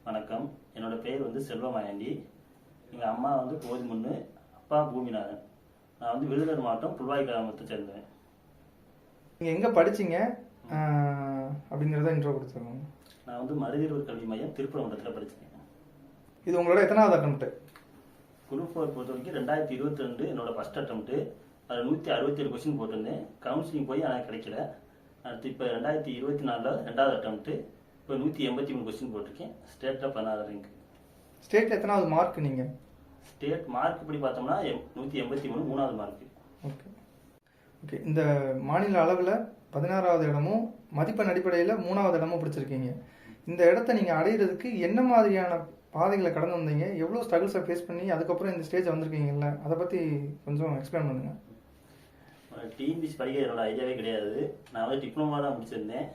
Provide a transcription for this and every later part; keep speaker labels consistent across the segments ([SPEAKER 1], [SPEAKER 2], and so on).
[SPEAKER 1] வணக்கம். என்னோட பேர் வந்து செல்வமாயாண்டி. எங்கள் அம்மா வந்து கோதிமுன்னு, அப்பா பூமிநாதன். நான் வந்து விருதுநகர் மாவட்டம் புல்வாய் கிராமத்தை சேர்ந்தேன்.
[SPEAKER 2] நீங்கள் எங்கே படிச்சீங்க அப்படிங்கிறத இன்ட்ரோ கொடுத்துருக்கோங்க.
[SPEAKER 1] நான் வந்து மருதிருவர் கல்வி மையம் திருப்பரங்குன்றத்தில் படித்தேன்.
[SPEAKER 2] இது உங்களோட எத்தனாவது அட்டம்ப்ட்டு?
[SPEAKER 1] குரூப் 4 பொறுத்த வரைக்கும் 2022 என்னோட ஃபஸ்ட் அட்டம்ப்ட்டு. அதில் 167 கொஸ்டின் போட்டிருந்தேன். கவுன்சிலிங் போய் எனக்கு கிடைக்கல. அடுத்து இப்போ 2024 ரெண்டாவது அட்டம்ப்ட்டு. இப்போ 183 கொஸ்டின் போட்டிருக்கேன். ஸ்டேட்டில் 16 ரேங்க்.
[SPEAKER 2] ஸ்டேட்டில் எத்தனாவது மார்க் நீங்கள்?
[SPEAKER 1] ஸ்டேட் மார்க் இப்படி பார்த்தோம்னா 183 மூணாவது மார்க்கு.
[SPEAKER 2] Okay okay. இந்த மாநில அளவில் 16வது இடமும் மதிப்பெண் அடிப்படையில் 3வது இடமும் பிடிச்சிருக்கீங்க. இந்த இடத்த நீங்கள் அடையிறதுக்கு என்ன மாதிரியான பாதைகளை கடந்து வந்தீங்க? எவ்வளோ ஸ்ட்ரகிள்ஸை ஃபேஸ் பண்ணி அதுக்கப்புறம் இந்த ஸ்டேஜ் வந்திருக்கீங்கல்ல, அதை பற்றி கொஞ்சம் எக்ஸ்பிளைன் பண்ணுங்கள்.
[SPEAKER 1] டிஎன்பிஎஸ் படிக்க என்னோட ஐடியாவே கிடையாது. நான் வந்து டிப்ளமா தான் முடிச்சிருந்தேன்.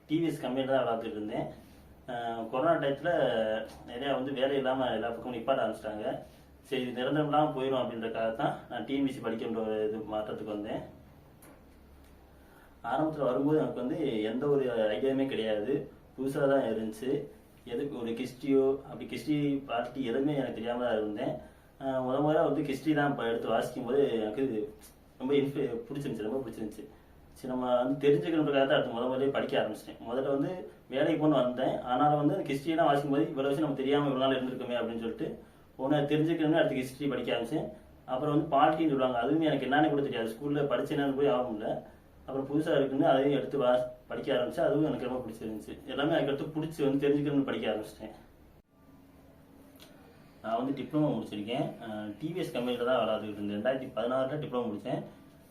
[SPEAKER 1] டிவிஎஸ் கம்பெனி தான் வளர்த்துட்டு இருந்தேன். கொரோனா டயத்தில் நிறையா வந்து வேலை இல்லாமல் எல்லா பக்கமும் நிப்பாட்ட ஆரம்பிச்சிட்டாங்க. சரி, இது நிரந்தரம் இல்லாமல் போயிடும் அப்படின்றக்காக தான் நான் டிஎன்பிஎஸ்சி படிக்கின்ற ஒரு இது மாற்றத்துக்கு வந்தேன். ஆரம்பத்தில் வரும்போது எனக்கு வந்து எந்த ஒரு ஐடியாவுமே கிடையாது. புதுசாக தான் இருந்துச்சு. எதுக்கு ஒரு கிஸ்ட்ரியோ அப்படி கிஸ்ட்ரி பார்ட்டி எதுவுமே எனக்கு தெரியாமல் தான் இருந்தேன். முதல்ல வந்து கிஸ்ட்ரி தான் இப்போ எடுத்து வாசிக்கும் போது எனக்கு ரொம்ப பிடிச்சிருந்துச்சி, ரொம்ப பிடிச்சிருந்துச்சி. சரி, நம்ம வந்து தெரிஞ்சுக்கணுன்றக்காக தான் அடுத்து முதல்ல படிக்க ஆரம்பிச்சிட்டேன். முதல்ல வந்து வேலைக்கு கொண்டு வந்தேன். ஆனாலும் வந்து அந்த ஹிஸ்ட்ரியெல்லாம் வாசிக்கும் போது இவ்வளோ விஷயம் நம்ம தெரியாமல் இவ்வளோ நாள் இருந்திருக்குமே அப்படின்னு சொல்லிட்டு ஒன்று தெரிஞ்சுக்கணும்னு அடுத்து ஹிஸ்ட்ரி படிக்க ஆரம்பிச்சேன். அப்புறம் வந்து பாலிட்டின்னு சொல்லுவாங்க, அதுவுமே எனக்கு என்னன்னு கூட தெரியாது. ஸ்கூலில் படிச்சேன்னு போய் ஆகும் இல்லை. அப்புறம் புதுசாக இருக்குன்னு அதையும் எடுத்து படிக்க ஆரம்பித்தேன். அதுவும் எனக்கு ரொம்ப பிடிச்சிருந்துச்சு. எல்லாமே அதுக்கடுத்து பிடிச்சி வந்து தெரிஞ்சுக்கணும்னு படிக்க ஆரம்பிச்சிட்டேன். நான் வந்து டிப்ளமோ முடிச்சிருக்கேன். டிவிஎஸ் கம்பெனியில் தான் விளாண்டுக்கிட்டு இருந்தேன். 2016 டிப்ளமோ முடித்தேன்.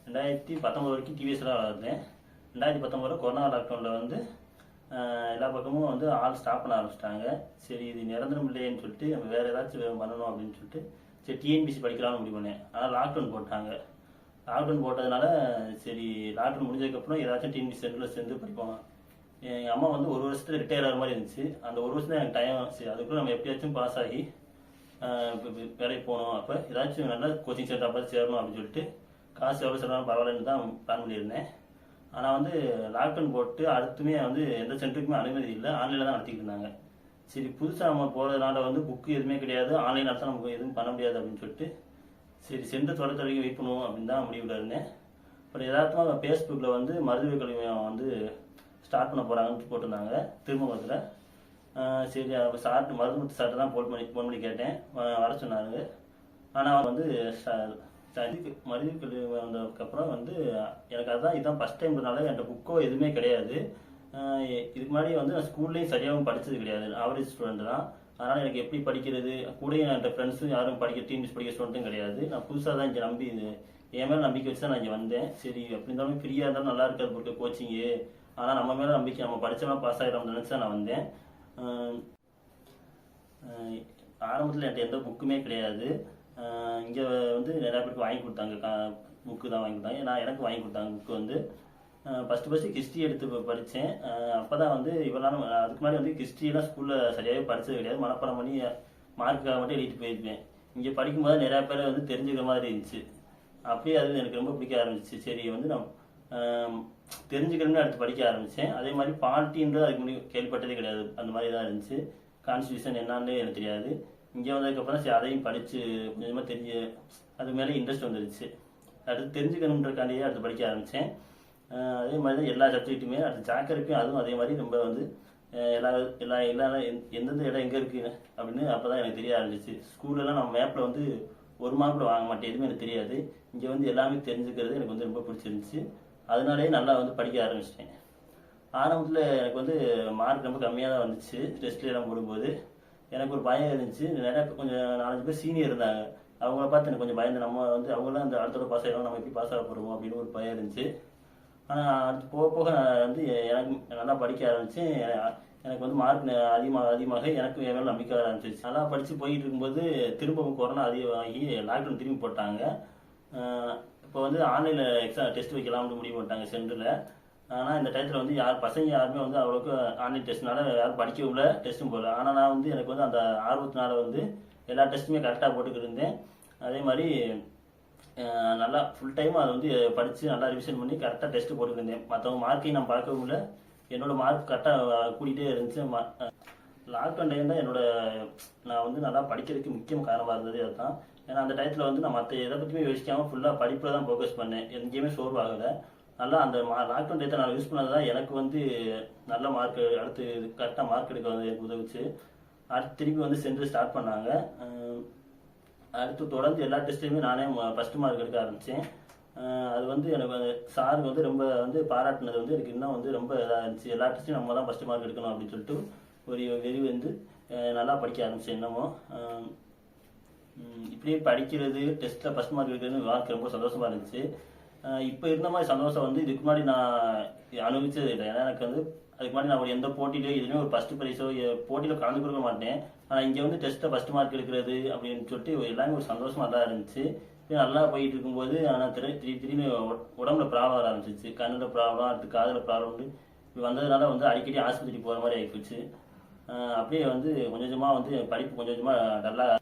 [SPEAKER 1] 2019 வரைக்கும் டிவிஎஸ் தான் விளாடுறேன். 2019 கொரோனா லாக்டவுனில் வந்து எல்லா பக்கமும் வந்து ஆள் ஸ்டாப் பண்ண ஆரம்பிச்சிட்டாங்க. சரி, இது நிரந்தரம் இல்லைன்னு சொல்லிட்டு நம்ம வேறு ஏதாச்சும் பண்ணணும் அப்படின்னு சொல்லிட்டு சரி டிஎன்பிஎஸ்சி படிக்கலாம்னு முடிவு பண்ணேன். ஆனால் லாக்டவுன் போட்டாங்க. லாக்டவுன் போட்டதுனால சரி, லாக்டவுன் முடிஞ்சதுக்கப்புறம் ஏதாச்சும் டிஎன்பிஎஸ்சி சென்டரில் சேர்ந்து படிப்போம். எங்கள் அம்மா வந்து ஒரு வருஷத்தில் ரிட்டையர் ஆகிற மாதிரி இருந்துச்சு. அந்த ஒரு வருஷம் தான் எனக்கு டைம். சரி, அதுக்குள்ளே நம்ம எப்படியாச்சும் பாஸ் ஆகி வேலைக்கு போகணும். அப்போ ஏதாச்சும் நல்லா கோச்சிங் சென்டர் அப்போ சேரணும் அப்படின்னு சொல்லிட்டு காசு எவ்வளோ செலவாலும் பரவாயில்லன்னு தான் பிளான் பண்ணியிருந்தேன். ஆனால் வந்து லாக்டவுன் போட்டு அடுத்துமே வந்து எந்த சென்டருக்குமே அனுமதி இல்லை. ஆன்லைனில் தான் நடத்திக்கிட்டு இருந்தாங்க. சரி, புதுசாக நம்ம போகிறதுனால வந்து புக்கு எதுவுமே கிடையாது, ஆன்லைன் நடத்த நமக்கு எதுவும் பண்ண முடியாது அப்படின்னு சொல்லிட்டு சரி சென்டர் தொடர்ந்து வரைக்கும் வெயிட் பண்ணுவோம் அப்படின்னு தான் முடிவில் இருந்தேன். அப்புறம் எதார்த்தமாக ஃபேஸ்புக்கில் வந்து மருத்துவ கல்வி வந்து ஸ்டார்ட் பண்ண போகிறாங்கன்னு போட்டிருந்தாங்க திருமங்கலத்தில். சரி, அப்போ மருத்துவ சார்ட்டை தான் ஃபோன் பண்ணி கேட்டேன். வர சொன்னாங்க. ஆனால் வந்து மருத்துவ கல்வி வந்ததுக்கப்புறம் வந்து எனக்கு இதுதான் ஃபஸ்ட் டைம்ன்றனால என்கிட்ட புக்கோ எதுவுமே கிடையாது. இதுக்கு முன்னாடி வந்து நான் ஸ்கூல்லேயும் சரியாகவும் படித்தது கிடையாது. ஆவரேஜ் ஸ்டூடெண்ட் தான். அதனால் எனக்கு எப்படி படிக்கிறது, கூடயும் என்கிட்ட ஃப்ரெண்ட்ஸும் யாரும் டிஎன்பிஎஸ்சி படிக்கிற ஸ்டூடெண்ட்டும் கிடையாது. நான் புதுசாக தான் இங்கே நம்பி என் மேலே நம்பிக்கை வச்சு தான் நான் இங்கே வந்தேன். சரி, எப்படி இருந்தாலும் ஃப்ரீயாக இருந்தாலும் நல்லா இருக்காது போட்டு கோச்சிங்கு. ஆனால் நம்ம மேலே நம்பிக்கை, நம்ம படித்தோம்னா பாஸ் ஆகிடும்னு நினச்சி தான் நான் வந்தேன். ஆரம்பத்தில் என்கிட்ட எந்த புக்குமே கிடையாது. இங்கே வந்து நிறையா பேருக்கு வாங்கி கொடுத்தாங்க. புக்கு தான் வாங்கி கொடுத்தாங்க. எனக்கு வாங்கி கொடுத்தாங்க புக்கு வந்து. ஃபஸ்ட்டு ஹிஸ்ட்ரி எடுத்து படித்தேன். அப்போ தான் வந்து இவ்வளோ அதுக்கு முன்னாடி வந்து ஹிஸ்ட்ரியெல்லாம் ஸ்கூலில் சரியாகவே படித்தது கிடையாது. மனப்பாடம் பண்ணி மார்க்குக்காக மட்டும் எழுதிட்டு போயிருப்பேன். இங்கே படிக்கும்போது நிறையா பேரை வந்து தெரிஞ்சுக்கிற மாதிரி இருந்துச்சு. அப்படியே அது எனக்கு ரொம்ப பிடிக்க ஆரம்பிச்சிச்சு. சரி, வந்து நான் தெரிஞ்சுக்கிறேன்னு அடுத்து படிக்க ஆரம்பித்தேன். அதே மாதிரி பாலிட்டின்றது அதுக்கு முன்னாடி கேள்விப்பட்டதே கிடையாது. அந்த மாதிரி தான் இருந்துச்சு. கான்ஸ்டியூஷன் என்னான்னு எனக்கு தெரியாது. இங்கே வந்ததுக்கப்புறம் சரி அதையும் படித்து கொஞ்சமாக தெரிஞ்சு அது மேலே இன்ட்ரெஸ்ட் வந்துருச்சு. அடுத்து தெரிஞ்சுக்கணுன்றக்காண்டியே அடுத்து படிக்க ஆரம்பித்தேன். அதே மாதிரி தான் எல்லா சப்ஜெக்ட்டுமே அடுத்து ஜாக்கருக்கும் அதுவும் அதே மாதிரி ரொம்ப வந்து எல்லா எந்தெந்த இடம் எங்கே இருக்குது அப்படின்னு அப்போ தான் எனக்கு தெரிய ஆரம்பிச்சிச்சு. ஸ்கூல்லலாம் நம்ம மேப்பில் வந்து ஒரு மார்க்கில் வாங்க மாட்டேன், எதுவுமே எனக்கு தெரியாது. இங்கே வந்து எல்லாமே தெரிஞ்சுக்கிறது எனக்கு வந்து ரொம்ப பிடிச்சிருந்துச்சு. அதனாலேயே நல்லா வந்து படிக்க ஆரம்பிச்சிட்டேன். ஆரம்பத்தில் எனக்கு வந்து மார்க் ரொம்ப கம்மியாக தான் வந்துச்சு. டெஸ்ட்லாம் போடும்போது எனக்கு ஒரு பயம் இருந்துச்சு. நிறையா கொஞ்சம் 4-5 பேர் சீனியர் இருந்தாங்க. அவங்கள பார்த்து எனக்கு கொஞ்சம் பயந்து, நம்ம வந்து அவங்களாம் அந்த அடுத்த பாஸ் ஆகிடும், நம்ம எப்படி பாஸ் ஆக போகிறோமோ அப்படின்னு ஒரு பயம் இருந்துச்சு. ஆனால் அடுத்து போக போக வந்து எனக்கு நல்லா படிக்க ஆரம்பித்தேன். எனக்கு வந்து மார்க் அதிகமாக எனக்கு என் மேலே நம்பிக்கை ஆரம்பிச்சிச்சு. நல்லா படித்து போயிட்டு இருக்கும்போது திரும்பவும் கொரோனா அதிகமாகி லாக்டவுன் திரும்பி போட்டாங்க. இப்போ வந்து ஆன்லைனில் எக்ஸாம் டெஸ்ட் வைக்கலாம்னு முடிவு பண்ணிட்டாங்க சென்டரில். ஆனால் இந்த டயத்தில் வந்து பசங்க யாருமே வந்து அவ்வளோக்கு ஆன்லைன் டெஸ்ட்னால யாரும் படிக்கவும் இல்லை, டெஸ்ட்டும் போடல. ஆனால் நான் வந்து எனக்கு வந்து அந்த ஆர்வத்தினால வந்து எல்லா டெஸ்ட்டுமே கரெக்டாக போட்டுக்கிட்டு இருந்தேன். அதே மாதிரி நல்லா ஃபுல் டைம் அதை வந்து படித்து நல்லா ரிவிஷன் பண்ணி கரெக்டாக டெஸ்ட்டு போட்டுக்கிட்டு இருந்தேன். மற்றவங்க மார்க்கையும் நான் பார்க்கவும் இல்லை, என்னோடய மார்க் கரெக்டாக கூட்டிகிட்டே இருந்துச்சு. லாக்டவுன் டைம் தான் நான் வந்து நல்லா படிக்கிறதுக்கு முக்கியம் காரணமாக இருந்தது அதுதான். ஏன்னா அந்த டயத்தில் வந்து நான் மற்ற எதை பற்றியுமே யோசிக்காமல் ஃபுல்லாக படிப்பில் தான் ஃபோக்கஸ் பண்ணேன். எங்கேயுமே சோர்வாகலை. நல்லா அந்த லாக்டவுன் டயத்தை நான் யூஸ் பண்ணது தான் எனக்கு வந்து நல்ல மார்க் அடுத்து கரெக்டாக மார்க் எடுக்க வந்து எனக்கு உதவுச்சு. அடுத்து திருப்பி வந்து சென்டர் ஸ்டார்ட் பண்ணாங்க. அடுத்து தொடர்ந்து எல்லா டெஸ்ட்லையுமே நானே ஃபஸ்ட்டு மார்க் எடுக்க ஆரம்பித்தேன். அது வந்து எனக்கு சாருக்கு வந்து ரொம்ப வந்து பாராட்டினது வந்து எனக்கு இன்னும் வந்து ரொம்ப இதாக இருந்துச்சு. எல்லா டெஸ்ட்லையும் நம்ம தான் ஃபஸ்ட்டு மார்க் எடுக்கணும் அப்படின்னு சொல்லிட்டு ஒரு வெறி வந்து நல்லா படிக்க ஆரம்பித்தேன். இன்னமும் இப்படியே படிக்கிறது, டெஸ்ட்டில் ஃபஸ்ட் மார்க் எடுக்கிறது வாழ்க்கை ரொம்ப சந்தோஷமாக இருந்துச்சு. இப்போ இருந்த மாதிரி சந்தோஷம் வந்து இதுக்கு முன்னாடி நான் அனுபவிச்சது இல்லை. ஏன்னா எனக்கு வந்து அதுக்கு முன்னாடி நான் ஒரு எந்த போட்டியிலையோ இதுலேயும் ஒரு ஃபஸ்ட்டு ப்ரைஸோ போட்டியில் கலந்து கொடுக்க மாட்டேன். ஆனால் இங்கே வந்து டெஸ்ட்டில் ஃபஸ்ட் மார்க் எடுக்கிறது அப்படின்னு சொல்லிட்டு எல்லாமே ஒரு சந்தோஷமாக தான் இருந்துச்சு. நல்லா போயிட்டு இருக்கும்போது ஆனால் திடீர்னு உடம்புல ப்ராப்ளம் வர ஆரம்பிச்சிச்சு. கண்ணில் ப்ராப்ளம், அடுத்து காதில் ப்ராப்ளம் இப்படி வந்ததுனால வந்து அடிக்கடி ஆஸ்பத்திரி போகிற மாதிரி ஆகிப்போச்சு. அப்படியே வந்து கொஞ்சம் கொஞ்சமாக வந்து படிப்பு கொஞ்சம் கொஞ்சமாக டல்லாக.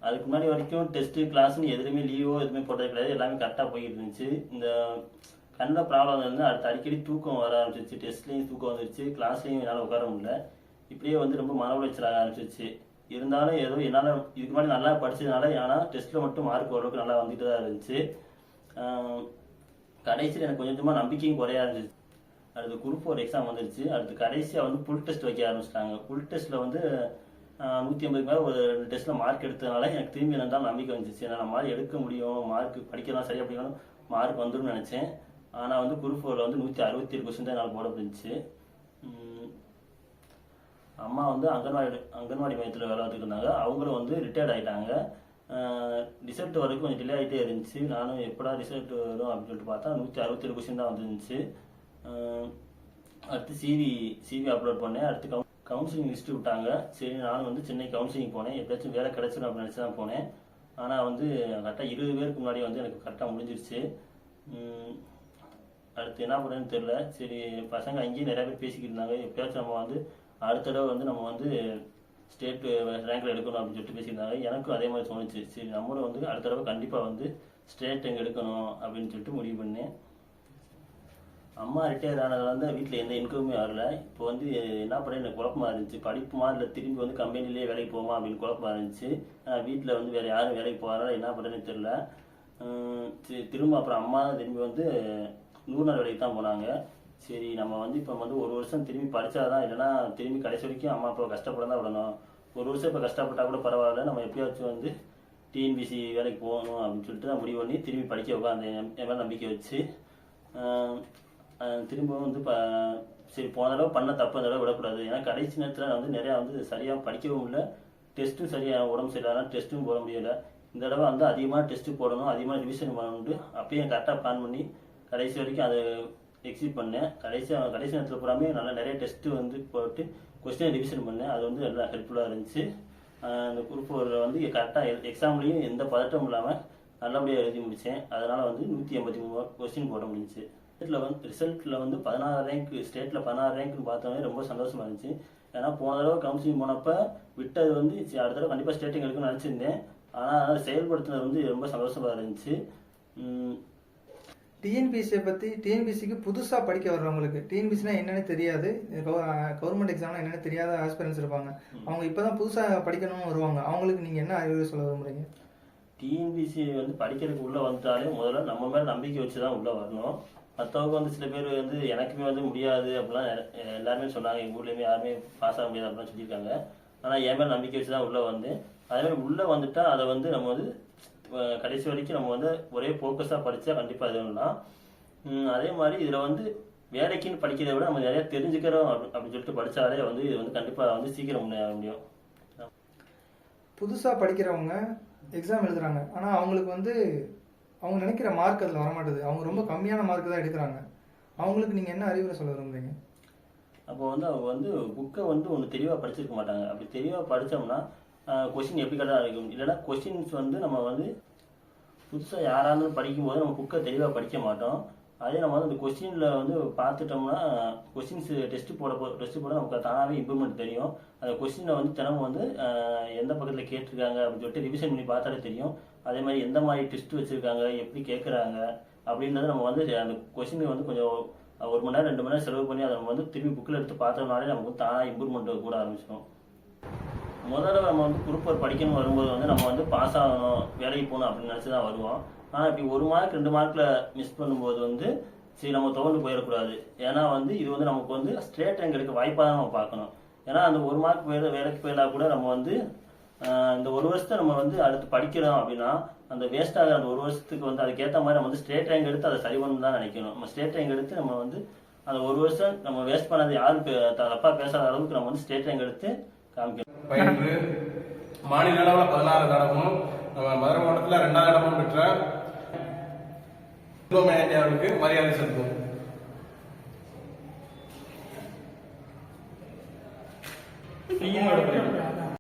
[SPEAKER 1] அதுக்கு முன்னாடி வரைக்கும் டெஸ்ட்டு கிளாஸ்ன்னு எதுவுமே லீவோ எதுவுமே போட்டது கிடையாது. எல்லாமே கரெக்டாக போய்கிட்டு இருந்துச்சு. இந்த கண்ணில் ப்ராப்ளம் வந்து அடுத்து அடிக்கடி தூக்கம் வர ஆரம்பிச்சிச்சு. டெஸ்ட்லேயும் தூக்கம் வந்துருச்சு, கிளாஸ்லேயும் என்னால் உட்கார முடியல. இப்படியே வந்து ரொம்ப மன உளைச்சல் ஆக ஆரம்பிச்சிச்சு. இருந்தாலும் ஏதோ என்னால் இதுக்கு முன்னாடி நல்லா படித்ததுனால ஆனால் டெஸ்ட்டில் மட்டும் மார்க் ஓரளவுக்கு நல்லா வந்துட்டு தான் இருந்துச்சு. கடைசியில் எனக்கு கொஞ்சம் கொஞ்சமாக நம்பிக்கையும் குறைய ஆரம்பிச்சிச்சு. அடுத்து குரூப் 4 எக்ஸாம் வந்துருச்சு. அடுத்து கடைசியாக வந்து ஃபுல் டெஸ்ட் வைக்க ஆரம்பிச்சிட்டாங்க. ஃபுல் டெஸ்ட்டில் வந்து 150 மேலே ஒரு 2 டெஸ்ட்டில் மார்க் எடுத்ததுனால எனக்கு திரும்பி இருந்தாலும் நம்பிக்கை வந்துச்சு. ஏன்னா நான் மாதிரி எடுக்க முடியும், மார்க் படிக்கலாம் சரியாக படிக்கணும், மார்க் வந்துடும் நினச்சேன். ஆனால் வந்து குரூப் 4ல் வந்து 167 கொஸ்டின் தான் என்னால் போட முடிஞ்சிச்சு. அம்மா வந்து அங்கன்வாடி மையத்தில் வேலை பார்த்துட்டு இருந்தாங்க. அவங்களும் வந்து ரிட்டையர்ட் ஆகிட்டாங்க. ரிசல்ட் வரைக்கும் கொஞ்சம் டிலே ஆகிட்டே இருந்துச்சு. நானும் எப்படா ரிசல்ட் வரும் அப்படின்னு சொல்லிட்டு பார்த்தா 167 கொஸ்டின் தான் வந்துருந்துச்சு. அடுத்து சிவி அப்லோட் பண்ணேன். அடுத்து கவுன்சிலிங் லிஸ்ட்டு விட்டாங்க. சரி நானும் வந்து சென்னை கவுன்சிலிங் போனேன். எப்படியாச்சும் வேலை கிடச்சிடும் அப்படின்னு நினச்சி தான் போனேன். ஆனால் வந்து கரெக்டாக 20 பேருக்கு முன்னாடி வந்து எனக்கு கரெக்டாக முடிஞ்சிருச்சு. அடுத்து என்ன பண்ணுறதுன்னு தெரில. சரி பசங்க அங்கேயும் நிறையா பேர் பேசிக்கிட்டு இருந்தாங்க. எப்படியாச்சும் நம்ம வந்து அடுத்த தடவை வந்து நம்ம வந்து ஸ்டேட் ரேங்கில் எடுக்கணும் அப்படின்னு சொல்லிட்டு பேசியிருந்தாங்க. எனக்கும் அதே மாதிரி தோணுச்சு. சரி நம்மளும் வந்து அடுத்த தடவை கண்டிப்பாக வந்து ஸ்டேட் ரேங்க் எடுக்கணும் அப்படின்னு சொல்லிட்டு முடிவு பண்ணேன். அம்மா ரிட்டையர் ஆனதில் வந்து வீட்டில் எந்த இன்கமுமே வரல. இப்போ வந்து என்ன பண்ண எனக்கு குழப்பமாக இருந்துச்சு. படிப்புமா இல்லை திரும்பி வந்து கம்பெனிலேயே வேலைக்கு போமா அப்படின்னு குழப்பமாக இருந்துச்சு. வீட்டில் வந்து வேறு யாரும் வேலைக்கு போகிறாரா என்ன பண்ணுறதுன்னு தெரில. திரும்ப அப்புறம் அம்மா திரும்பி வந்து 100 நாள் வேலைக்கு தான் போனாங்க. சரி நம்ம வந்து இப்போ வந்து ஒரு வருஷம் திரும்பி படித்தாதான், இல்லைனா திரும்பி கடைசி வரைக்கும் அம்மா அப்பா கஷ்டப்பட தான் விடணும். ஒரு வருஷம் இப்போ கஷ்டப்பட்டால் கூட பரவாயில்ல, நம்ம எப்படியாச்சும் வந்து டிஎன்பிசி வேலைக்கு போகணும் அப்படின்னு சொல்லிட்டு நான் முடிவு பண்ணி திரும்பி படிக்க உட்காந்தேன். என் மேலே நம்பிக்கை வச்சு. திரும்பவும் வந்து சரி போன தடவை பண்ண தப்பு அந்த தடவை விடக்கூடாது. ஏன்னா கடைசி நேரத்தில் வந்து நிறையா வந்து சரியாக படிக்கவும் இல்லை, டெஸ்ட்டும் சரியாக உடம்பு சரியில்லை, டெஸ்ட்டும் போட முடியலை. இந்த தடவை வந்து அதிகமாக டெஸ்ட்டு போடணும், அதிகமாக ரிவிஷன் பண்ணணுன்ட்டு அப்பயே கரெக்டாக பிளான் பண்ணி கடைசி வரைக்கும் அதை எக்ஸிட் பண்ணேன். கடைசி நேரத்தில் பூராமே நல்லா நிறைய டெஸ்ட்டு வந்து போட்டு கொஸ்டின் ரிவிஷன் பண்ணேன். அது வந்து எல்லாம் ஹெல்ப்ஃபுல்லாக இருந்துச்சு. அந்த குரூப் 4 வந்து கரெக்டாக எக்ஸாம்லேயும் எந்த பதட்டமும் இல்லாமல் நல்லபடியாக எழுதி முடித்தேன். அதனால் வந்து 183 கொஸ்டின் போட முடிஞ்சிச்சு. ரிசல்ட்டில் வந்து 16 ரேங்க், ஸ்டேட்டில் 16 ரேங்க்னு பார்த்தோன்னே ரொம்ப சந்தோஷமாக இருந்துச்சு. ஏன்னா போன தடவை கவுன்சிலிங் போனப்போ விட்டது வந்து அடுத்த தடவை கண்டிப்பாக ஸ்டேட்டிங் எடுக்கணும்னு நினச்சிருந்தேன். ஆனால் செயல்படுத்துனது வந்து ரொம்ப சந்தோஷமாக இருந்துச்சு.
[SPEAKER 2] டிஎன்பிசியை பற்றி, டிஎன்பிசிக்கு புதுசாக படிக்க வர்றவங்களுக்கு, டிஎன்பிசினா என்னென்னு தெரியாது, கவர்மெண்ட் எக்ஸாம்னா என்னென்னு தெரியாத ஆஸ்பிரன்ஸ் இருப்பாங்க. அவங்க இப்போ தான் புதுசாக படிக்கணும்னு வருவாங்க. அவங்களுக்கு நீங்கள் என்ன அறிவுரை சொல்ல விரும்புகிறீங்க?
[SPEAKER 1] டிஎன்பிசி வந்து படிக்கிறதுக்கு உள்ளே வந்துட்டாலே முதல்ல நம்ம மேலே நம்பிக்கை வச்சு தான் உள்ளே வரணும். மற்றவங்க வந்து சில பேர் வந்து எனக்குமே வந்து முடியாது அப்படிலாம் எல்லாருமே சொன்னாங்க. எங்கள் ஊர்லேயுமே யாருமே பாஸ் ஆக முடியாது அப்படிலாம் சொல்லியிருக்காங்க. ஆனால் என் மேலே நம்பிக்கை வச்சு தான் உள்ளே வந்தேன். அதேமாதிரி உள்ளே வந்துட்டா அதை வந்து நம்ம வந்து கடைசி வரைக்கும் நம்ம வந்து ஒரே ஃபோக்கஸாக படித்தா கண்டிப்பாக இது பண்ணலாம். அதே மாதிரி இதில் வந்து வேலைக்குன்னு படிக்கிறத விட நம்ம நிறையா தெரிஞ்சுக்கிறோம் அப்படின்னு சொல்லிட்டு படித்தாலே வந்து இது வந்து கண்டிப்பாக வந்து சீக்கிரம் முன்னேற முடியும்.
[SPEAKER 2] புதுசாக படிக்கிறவங்க எக்ஸாம் எழுதுறாங்க, ஆனால் அவங்களுக்கு வந்து அவங்க நினைக்கிற மார்க் அதில் வரமாட்டுது. அவங்க ரொம்ப கம்மியான மார்க் தான் எடுக்கிறாங்க. அவங்களுக்கு நீங்கள் என்ன அறிவுரை சொல்ல விரும்புறீங்க?
[SPEAKER 1] அப்போ வந்து அவங்க வந்து புக்கை வந்து ஒன்று தெளிவாக படிச்சிருக்க மாட்டாங்க. அப்படி தெளிவாக படித்தோம்னா கொஸ்டின் எப்படி கரெக்டாக இருக்கும். இல்லைன்னா கொஸ்டின்ஸ் வந்து நம்ம வந்து புதுசாக யாராலும் படிக்கும்போது நம்ம புக்கை தெளிவாக படிக்க மாட்டோம். அதே நம்ம வந்து அந்த கொஸ்டினில் வந்து பார்த்துட்டோம்னா கொஸ்டின்ஸ் டெஸ்ட்டு போட நமக்கு தானாகவே இம்ப்ரூவ்மெண்ட் தெரியும். அந்த கொஸ்டினை வந்து தினமும் வந்து எந்த பக்கத்தில் கேட்டிருக்காங்க அப்படின்னு சொல்லிட்டு ரிவிஷன் பண்ணி பார்த்தாலே தெரியும். அதே மாதிரி எந்த மாதிரி டெஸ்ட் வச்சுருக்காங்க, எப்படி கேட்குறாங்க அப்படின்றத நம்ம வந்து அந்த கொஸ்டினை வந்து கொஞ்சம் 1 மணி நேரம் 2 மணி நேரம் செலவு பண்ணி அதை நம்ம வந்து திரும்பி புக்கில் எடுத்து பார்த்தோம்னாலே நமக்கு வந்து தானாக இம்ப்ரூவ்மெண்ட் கூட ஆரம்பிச்சிடும். முதல்ல நம்ம வந்து குரூப் ஒரு படிக்கணும் வரும்போது வந்து நம்ம வந்து பாஸ் ஆகணும், வேலைக்கு போகணும் அப்படின்னு நினச்சி தான் வருவோம். ஆனால் இப்படி 1 மார்க் 2 மார்க்கில் மிஸ் பண்ணும்போது வந்து சரி நம்ம துவண்டு போயிடக்கூடாது. ஏன்னா வந்து இது வந்து நமக்கு வந்து ஸ்ட்ரேட் ரேங்க் எடுக்க வாய்ப்பாக தான் நம்ம பார்க்கணும். ஏன்னா அந்த 1 மார்க் வேலைக்கு போயிடலாம் கூட நம்ம வந்து இந்த 1 வருஷத்தை நம்ம வந்து அடுத்து படிக்கிறோம் அப்படின்னா அந்த வேஸ்ட் ஆகிற அந்த 1 வருஷத்துக்கு வந்து அதுக்கேற்ற மாதிரி நம்ம வந்து ஸ்ட்ரேட் ரேங்க் எடுத்து அதை சரி பண்ணணும் தான் நினைக்கணும். நம்ம ஸ்ட்ரேட் ரேங்க் எடுத்து நம்ம வந்து அந்த 1 வருஷம் நம்ம வேஸ்ட் பண்ணது யாரும் தப்பாக பேசாத அளவுக்கு நம்ம வந்து ஸ்ட்ரேட் ரேங்க் எடுத்து காமிக்கணும்.
[SPEAKER 3] பயின்று மாநில அளவில் 16 இடமும் நம்ம மதுரை மாவட்டத்தில் 2வது இடமும் பெற்ற அவர்களுக்கு மரியாதை செலுத்தும்.
[SPEAKER 4] நீங்க